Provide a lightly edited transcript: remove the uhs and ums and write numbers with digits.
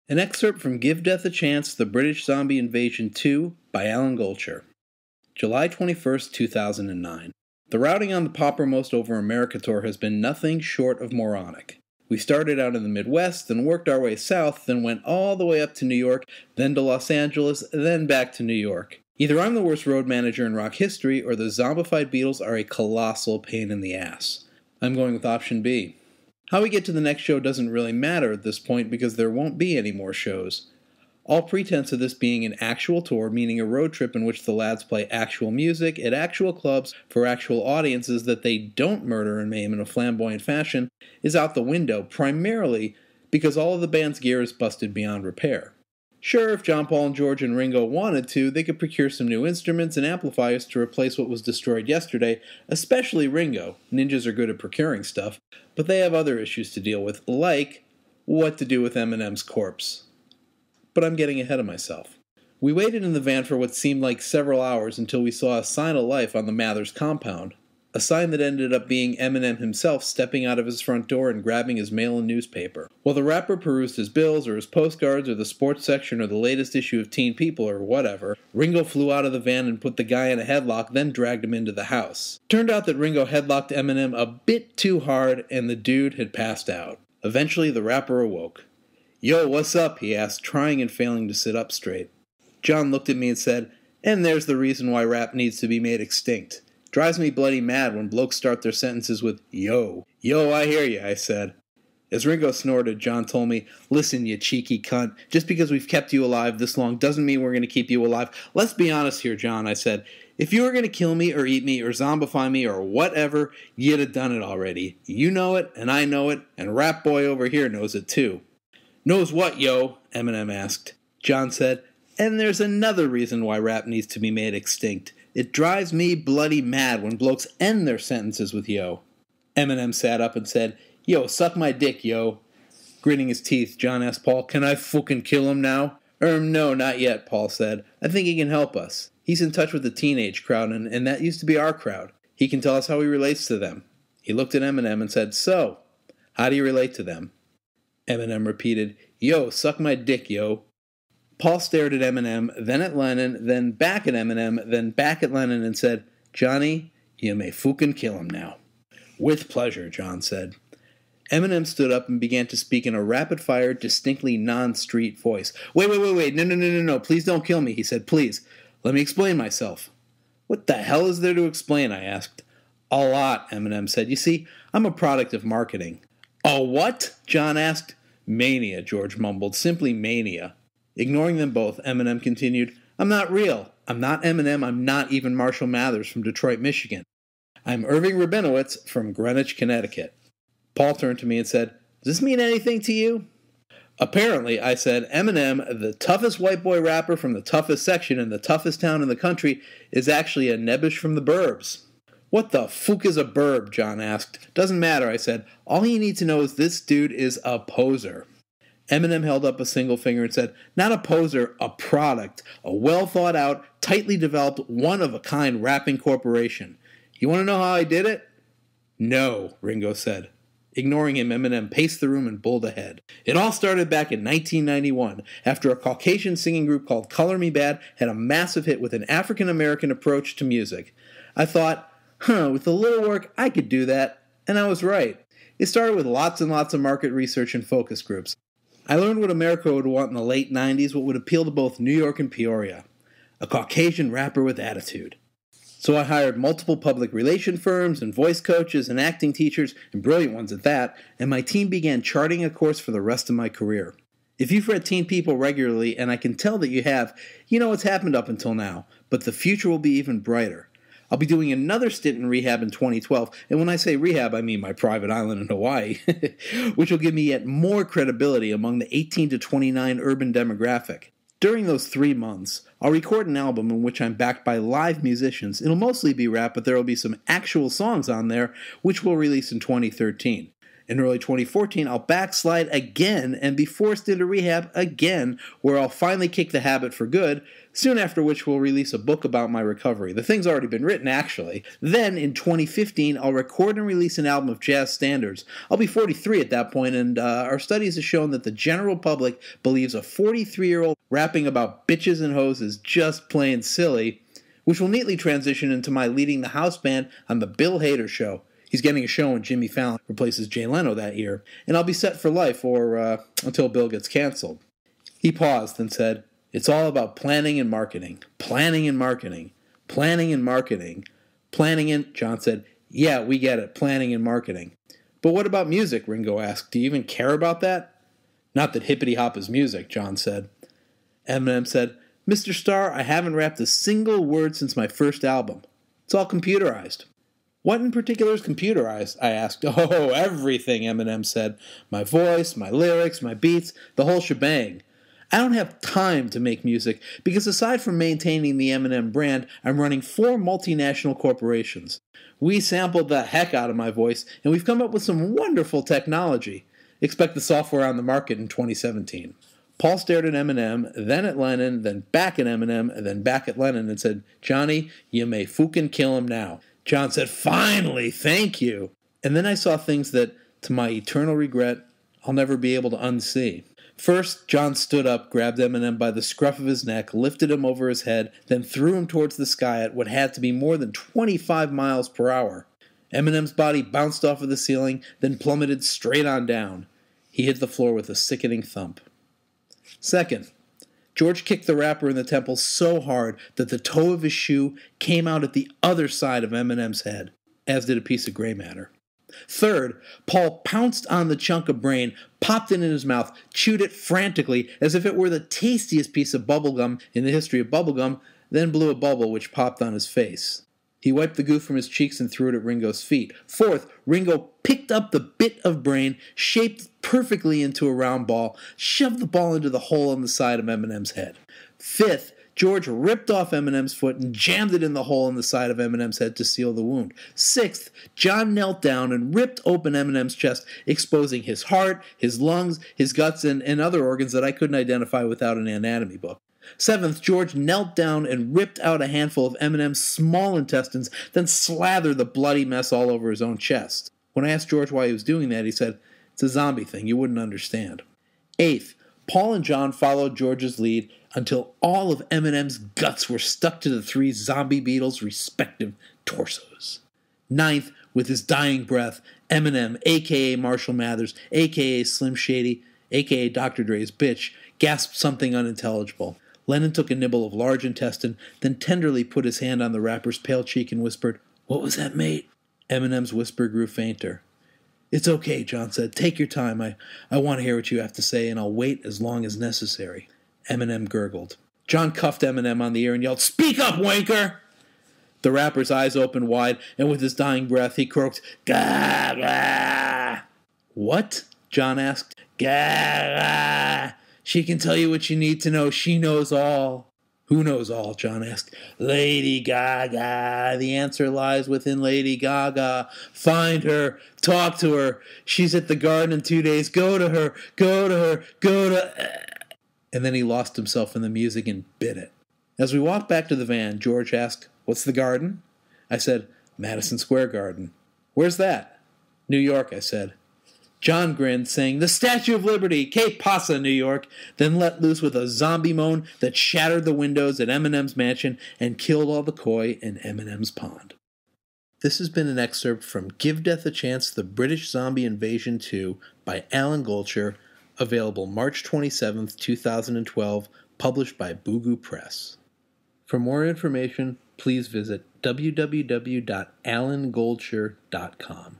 An excerpt from Give Death a Chance, The British Zombie Invasion 2 by Alan Goldsher. July 21st, 2009. The routing on the Poppermost Over America tour has been nothing short of moronic. We started out in the Midwest, then worked our way south, then went all the way up to New York, then to Los Angeles, then back to New York. Either I'm the worst road manager in rock history, or the zombified Beatles are a colossal pain in the ass. I'm going with option B. How we get to the next show doesn't really matter at this point because there won't be any more shows. All pretense of this being an actual tour, meaning a road trip in which the lads play actual music at actual clubs for actual audiences that they don't murder and maim in a flamboyant fashion, is out the window, primarily because all of the band's gear is busted beyond repair. Sure, if John, Paul, and George and Ringo wanted to, they could procure some new instruments and amplifiers to replace what was destroyed yesterday, especially Ringo. Ninjas are good at procuring stuff, but they have other issues to deal with, like what to do with Eminem's corpse. But I'm getting ahead of myself. We waited in the van for what seemed like several hours until we saw a sign of life on the Mathers compound. A sign that ended up being Eminem himself stepping out of his front door and grabbing his mail and newspaper. While the rapper perused his bills or his postcards or the sports section or the latest issue of Teen People or whatever, Ringo flew out of the van and put the guy in a headlock, then dragged him into the house. Turned out that Ringo headlocked Eminem a bit too hard and the dude had passed out. Eventually the rapper awoke. "Yo, what's up?" he asked, trying and failing to sit up straight. John looked at me and said, "And there's the reason why rap needs to be made extinct. Drives me bloody mad when blokes start their sentences with, yo. Yo, I hear you," I said. As Ringo snorted, John told me, "Listen, you cheeky cunt, just because we've kept you alive this long doesn't mean we're going to keep you alive. Let's be honest here, John," I said. "If you were going to kill me or eat me or zombify me or whatever, you'd have done it already. You know it, and I know it, and Rap Boy over here knows it too." "Knows what, yo?" Eminem asked. John said, "And there's another reason why rap needs to be made extinct. It drives me bloody mad when blokes end their sentences with yo." Eminem sat up and said, "Yo, suck my dick, yo." Gritting his teeth, John asked Paul, "Can I fucking kill him now?" No, not yet," Paul said. "I think he can help us. He's in touch with the teenage crowd, and that used to be our crowd. He can tell us how he relates to them." He looked at Eminem and said, "So, how do you relate to them?" Eminem repeated, "Yo, suck my dick, yo." Paul stared at Eminem, then at Lennon, then back at Eminem, then back at Lennon and said, "Johnny, you may fucking kill him now." "With pleasure," John said. Eminem stood up and began to speak in a rapid-fire, distinctly non-street voice. Wait, no, please don't kill me," he said, "please. Let me explain myself." "What the hell is there to explain?" I asked. "A lot," Eminem said. "You see, I'm a product of marketing." "A what?" John asked. "Mania," George mumbled, "simply mania." Ignoring them both, Eminem continued, "I'm not real. I'm not Eminem. I'm not even Marshall Mathers from Detroit, Michigan. I'm Irving Rabinowitz from Greenwich, Connecticut." Paul turned to me and said, "Does this mean anything to you?" "Apparently," I said, "Eminem, the toughest white boy rapper from the toughest section in the toughest town in the country, is actually a nebbish from the burbs." "What the fuck is a burb?" John asked. "Doesn't matter," I said. "All you need to know is this dude is a poser." Eminem held up a single finger and said, "Not a poser, a product. A well-thought-out, tightly developed, one-of-a-kind rapping corporation. You want to know how I did it?" "No," Ringo said. Ignoring him, Eminem paced the room and bowled ahead. "It all started back in 1991, after a Caucasian singing group called Color Me Bad had a massive hit with an African-American approach to music. I thought, with a little work, I could do that, and I was right. It started with lots and lots of market research and focus groups. I learned what America would want in the late 90s, what would appeal to both New York and Peoria. A Caucasian rapper with attitude. So I hired multiple public relation firms and voice coaches and acting teachers, and brilliant ones at that, and my team began charting a course for the rest of my career. If you've read Teen People regularly, and I can tell that you have, you know what's happened up until now, but the future will be even brighter. I'll be doing another stint in rehab in 2012, and when I say rehab, I mean my private island in Hawaii, which will give me yet more credibility among the 18 to 29 urban demographic. During those 3 months, I'll record an album in which I'm backed by live musicians. It'll mostly be rap, but there will be some actual songs on there, which we'll release in 2013. In early 2014, I'll backslide again and be forced into rehab again, where I'll finally kick the habit for good, soon after which we'll release a book about my recovery. The thing's already been written, actually. Then, in 2015, I'll record and release an album of jazz standards. I'll be 43 at that point, and our studies have shown that the general public believes a 43-year-old rapping about bitches and hoes is just plain silly, which will neatly transition into my leading the house band on The Bill Hader Show. He's getting a show when Jimmy Fallon replaces Jay Leno that year, and I'll be set for life, or until Bill gets canceled. He paused and said, "It's all about planning and marketing. Planning and marketing. Planning and marketing. Planning and..." John said, "Yeah, we get it. Planning and marketing." "But what about music?" Ringo asked. "Do you even care about that?" "Not that hippity hop is music," John said. Eminem said, "Mr. Starr, I haven't rapped a single word since my first album. It's all computerized." "What in particular is computerized?" I asked. "Oh, everything," Eminem said. "My voice, my lyrics, my beats, the whole shebang. I don't have time to make music because aside from maintaining the Eminem brand, I'm running 4 multinational corporations. We sampled the heck out of my voice, and we've come up with some wonderful technology. Expect the software on the market in 2017. Paul stared at Eminem, then at Lennon, then back at Eminem, and then back at Lennon and said, "Johnny, you may fucking kill him now." John said, "Finally, thank you." And then I saw things that, to my eternal regret, I'll never be able to unsee. First, John stood up, grabbed Eminem by the scruff of his neck, lifted him over his head, then threw him towards the sky at what had to be more than 25 miles per hour. Eminem's body bounced off of the ceiling, then plummeted straight on down. He hit the floor with a sickening thump. Second, George kicked the rapper in the temple so hard that the toe of his shoe came out at the other side of Eminem's head, as did a piece of gray matter. Third, Paul pounced on the chunk of brain, popped it in his mouth, chewed it frantically as if it were the tastiest piece of bubblegum in the history of bubblegum, then blew a bubble which popped on his face. He wiped the goo from his cheeks and threw it at Ringo's feet. Fourth, Ringo picked up the bit of brain, shaped perfectly into a round ball, shoved the ball into the hole on the side of Eminem's head. Fifth, George ripped off Eminem's foot and jammed it in the hole in the side of Eminem's head to seal the wound. Sixth, John knelt down and ripped open Eminem's chest, exposing his heart, his lungs, his guts, and other organs that I couldn't identify without an anatomy book. Seventh, George knelt down and ripped out a handful of Eminem's small intestines, then slathered the bloody mess all over his own chest. When I asked George why he was doing that, he said, "It's a zombie thing, you wouldn't understand." Eighth, Paul and John followed George's lead until all of Eminem's guts were stuck to the 3 zombie Beatles' respective torsos. Ninth, with his dying breath, Eminem, a.k.a. Marshall Mathers, a.k.a. Slim Shady, a.k.a. Dr. Dre's bitch, gasped something unintelligible. Lennon took a nibble of large intestine, then tenderly put his hand on the rapper's pale cheek and whispered, "What was that, mate?" Eminem's whisper grew fainter. "It's okay," John said. "Take your time. I want to hear what you have to say, and I'll wait as long as necessary." Eminem gurgled. John cuffed Eminem on the ear and yelled, "Speak up, wanker!" The rapper's eyes opened wide, and with his dying breath, he croaked, "Gah, gah." "What?" John asked. "Gah, gah. She can tell you what you need to know. She knows all." "Who knows all?" John asked. "Lady Gaga. The answer lies within Lady Gaga. Find her. Talk to her. She's at the garden in 2 days. Go to her. Go to her. Go to..." And then he lost himself in the music and bit it. As we walked back to the van, George asked, "What's the garden?" I said, "Madison Square Garden." "Where's that?" "New York," I said. John grinned, saying, "The Statue of Liberty, Que Pasa, New York," then let loose with a zombie moan that shattered the windows at Eminem's mansion and killed all the koi in Eminem's pond. This has been an excerpt from Give Death a Chance, The British Zombie Invasion 2 by Alan Goldsher, available March 27, 2012, published by Boogu Press. For more information, please visit www.alangoldsher.com.